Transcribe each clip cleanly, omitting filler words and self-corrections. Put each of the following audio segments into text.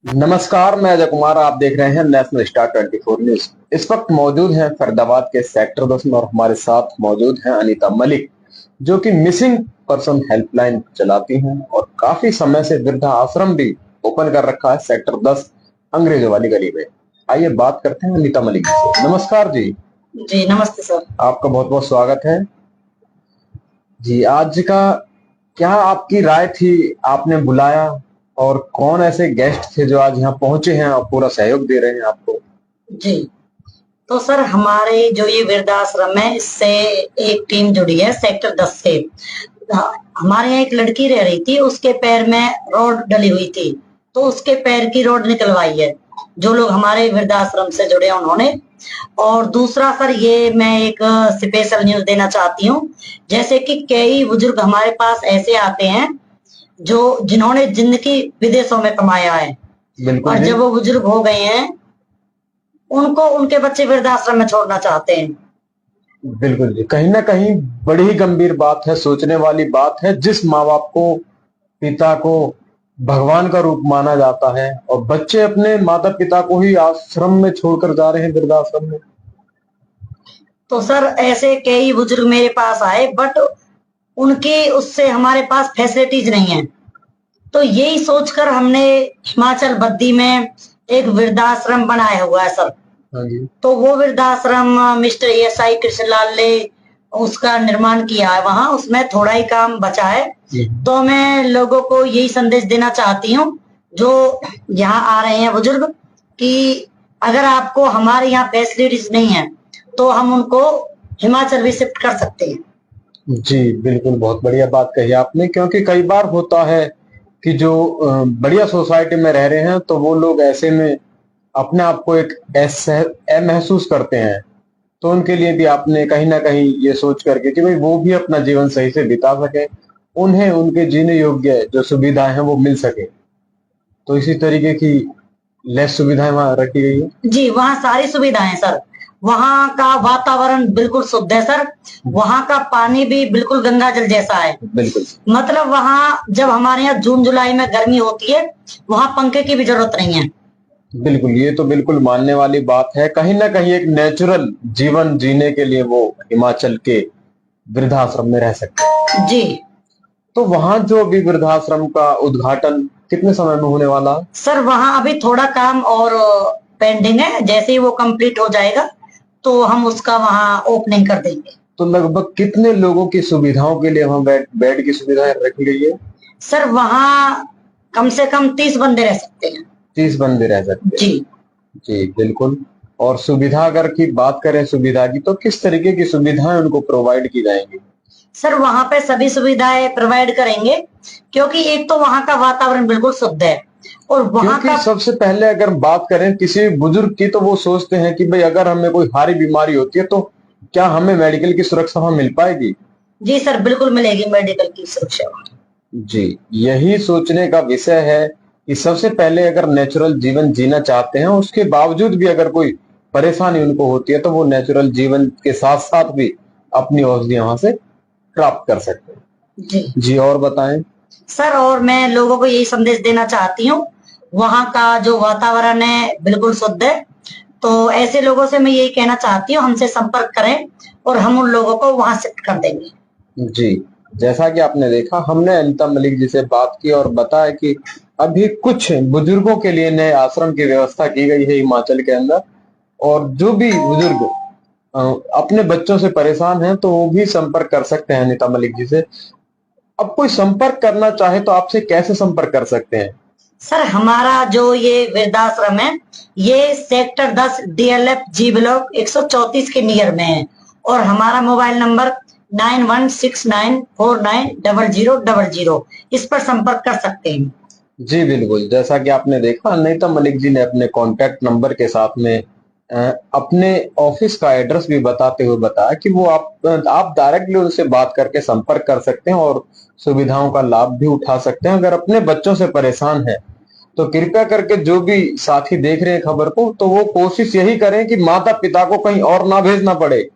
नमस्कार, मैं अजय कुमार। आप देख रहे हैं नेशनल स्टार 24 न्यूज। इस वक्त मौजूद हैं फरीदाबाद के सेक्टर 10 में और हमारे साथ मौजूद हैं अनीता मलिक, जो कि मिसिंग पर्सन हेल्पलाइन चलाती हैं और काफी समय से वृद्धा आश्रम भी ओपन कर रखा है सेक्टर 10 अंग्रेजों वाली गली में। आइए बात करते हैं अनीता मलिक जी से। नमस्कार जी। जी नमस्ते सर। आपका बहुत बहुत स्वागत है जी। आज का क्या आपकी राय थी, आपने बुलाया, और कौन ऐसे गेस्ट थे जो आज यहाँ पहुंचे हैं और पूरा सहयोग दे रहे हैं आपको? जी तो सर, हमारे जो ये वृद्धाश्रम है, इससे एक टीम जुड़ी है सेक्टर 10 से। हमारे यहाँ एक लड़की रह रही थी, उसके पैर में रोड डली हुई थी, तो उसके पैर की रोड निकलवाई है जो लोग हमारे वृद्धाश्रम से जुड़े हैं उन्होंने। और दूसरा सर, ये मैं एक स्पेशल न्यूज देना चाहती हूँ। जैसे कि कई बुजुर्ग हमारे पास ऐसे आते हैं जो जिन्होंने जिंदगी विदेशों में कमाया है, और जब वो बुजुर्ग हो गए हैं, उनको उनके बच्चे वृद्धाश्रम में छोड़ना चाहते हैं। बिल्कुल जी, कहीं ना कहीं बड़ी ही गंभीर बात है, सोचने वाली बात है। जिस माँ बाप को, पिता को भगवान का रूप माना जाता है और बच्चे अपने माता पिता को ही आश्रम में छोड़कर जा रहे हैं, वृद्धाश्रम में। तो सर, ऐसे कई बुजुर्ग मेरे पास आए, बट उनके उससे हमारे पास फैसिलिटीज नहीं है। तो यही सोचकर हमने हिमाचल बद्दी में एक वृद्धाश्रम बनाया हुआ है सर। हाँ जी। तो वो वृद्धाश्रम मिस्टर SI कृष्णलाल ने उसका निर्माण किया है वहां, उसमें थोड़ा ही काम बचा है। तो मैं लोगों को यही संदेश देना चाहती हूँ जो यहाँ आ रहे हैं बुजुर्ग, कि अगर आपको हमारे यहाँ फैसिलिटीज नहीं है तो हम उनको हिमाचल भी शिफ्ट कर सकते हैं। जी बिल्कुल, बहुत बढ़िया बात कही आपने। क्योंकि कई बार होता है कि जो बढ़िया सोसाइटी में रह रहे हैं तो वो लोग ऐसे में अपने आप को एक महसूस करते हैं। तो उनके लिए भी आपने कहीं ना कहीं ये सोच करके कि भाई वो भी अपना जीवन सही से बिता सके, उन्हें उनके जीने योग्य जो सुविधाएं हैं वो मिल सके, तो इसी तरीके की लेस सुविधाएं वहां रखी गई है। जी, वहाँ सारी सुविधाएं सर। वहाँ का वातावरण बिल्कुल शुद्ध है सर। वहाँ का पानी भी बिल्कुल गंगा जल जैसा है। बिल्कुल। मतलब वहाँ जब हमारे यहाँ जून जुलाई में गर्मी होती है, वहाँ पंखे की भी जरूरत नहीं है। बिल्कुल, ये तो बिल्कुल मानने वाली बात है। कहीं ना कहीं एक नेचुरल जीवन जीने के लिए वो हिमाचल के वृद्धाश्रम में रह सकते हैं। जी। तो वहां जो अभी वृद्धाश्रम का उद्घाटन कितने समय में होने वाला है? सर, वहाँ अभी थोड़ा काम और पेंडिंग है। जैसे ही वो कंप्लीट हो जाएगा तो हम उसका वहाँ ओपनिंग कर देंगे। तो लगभग कितने लोगों की सुविधाओं के लिए वहां बेड की सुविधाएं रखी गई है? सर, वहाँ कम से कम 30 बंदे रह सकते हैं। 30 बंदे रह सकते हैं। जी जी बिल्कुल। और सुविधा अगर की बात करें सुविधा की, तो किस तरीके की सुविधाएं उनको प्रोवाइड की जाएंगी? सर, वहाँ पे सभी सुविधाएं प्रोवाइड करेंगे, क्योंकि एक तो वहाँ का वातावरण बिल्कुल शुद्ध है, और वहाँ का सबसे पहले अगर बात करें किसी बुजुर्ग की, तो वो सोचते हैं कि भाई अगर हमें कोई भारी बीमारी होती है तो क्या हमें मेडिकल की सुरक्षा वहां मिल पाएगी? जी सर, बिल्कुल मिलेगी मेडिकल की सुरक्षा। जी, यही सोचने का विषय है कि सबसे पहले अगर नेचुरल जीवन जीना चाहते हैं, उसके बावजूद भी अगर कोई परेशानी उनको होती है, तो वो नेचुरल जीवन के साथ साथ भी अपनी औषधि वहां से प्राप्त कर सकते हैं। जी जी, और बताएं सर। और मैं लोगों को यही संदेश देना चाहती हूँ, वहाँ का जो वातावरण है बिल्कुल शुद्ध है। तो ऐसे लोगों से मैं यही कहना चाहती हूँ, हमसे संपर्क करें और हम उन लोगों को वहां शिफ्ट कर देंगे। जी, जैसा कि आपने देखा, हमने अनीता मलिक जी से बात की और बताया कि अभी कुछ बुजुर्गों के लिए नए आश्रम की व्यवस्था की गई है हिमाचल के अंदर। और जो भी बुजुर्ग अपने बच्चों से परेशान हैं तो वो भी संपर्क कर सकते हैं अनीता मलिक जी से। अब कोई संपर्क करना चाहे तो आपसे कैसे संपर्क कर सकते हैं? सर, हमारा जो ये वृद्धाश्रम है, ये सेक्टर 10 DLF G ब्लॉक 134 के नियर में है, और हमारा मोबाइल नंबर 9169490000, इस पर संपर्क कर सकते हैं। जी बिल्कुल, जैसा कि आपने देखा, अनीता मलिक जी ने अपने कॉन्टैक्ट नंबर के साथ में अपने ऑफिस का एड्रेस भी बताते हुए बताया कि वो आप डायरेक्टली उनसे बात करके संपर्क कर सकते हैं और सुविधाओं का लाभ भी उठा सकते हैं। अगर अपने बच्चों से परेशान है तो कृपया करके जो भी साथी देख रहे हैं खबर को, तो वो कोशिश यही करें कि माता पिता को कहीं और ना भेजना पड़े।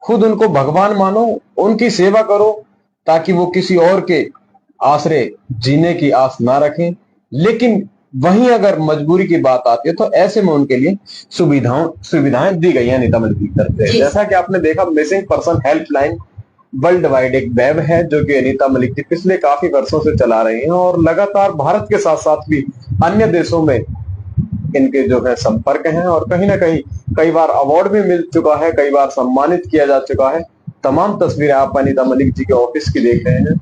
खुद उनको भगवान मानो, उनकी सेवा करो, ताकि वो किसी और के आश्रय जीने की आस ना रखें। लेकिन वहीं अगर मजबूरी की बात आती है तो ऐसे में उनके लिए सुविधाएं दी गई हैं अनीता मलिक की तरफ से। जैसा कि आपने देखा, missing person helpline world wide एक वेब है जो कि अनीता मलिक जी पिछले काफी वर्षों से चला रही हैं, और लगातार भारत के साथ साथ भी अन्य देशों में इनके जो है संपर्क हैं, और कहीं ना कहीं कई बार अवार्ड भी मिल चुका है, कई बार सम्मानित किया जा चुका है। तमाम तस्वीरें आप अनीता मलिक जी के ऑफिस की देख रहे हैं।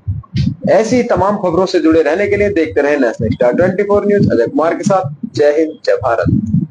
ऐसी ही तमाम खबरों से जुड़े रहने के लिए देखते रहे national star 24 news. Ajay Kumar के साथ। जय हिंद, जय भारत।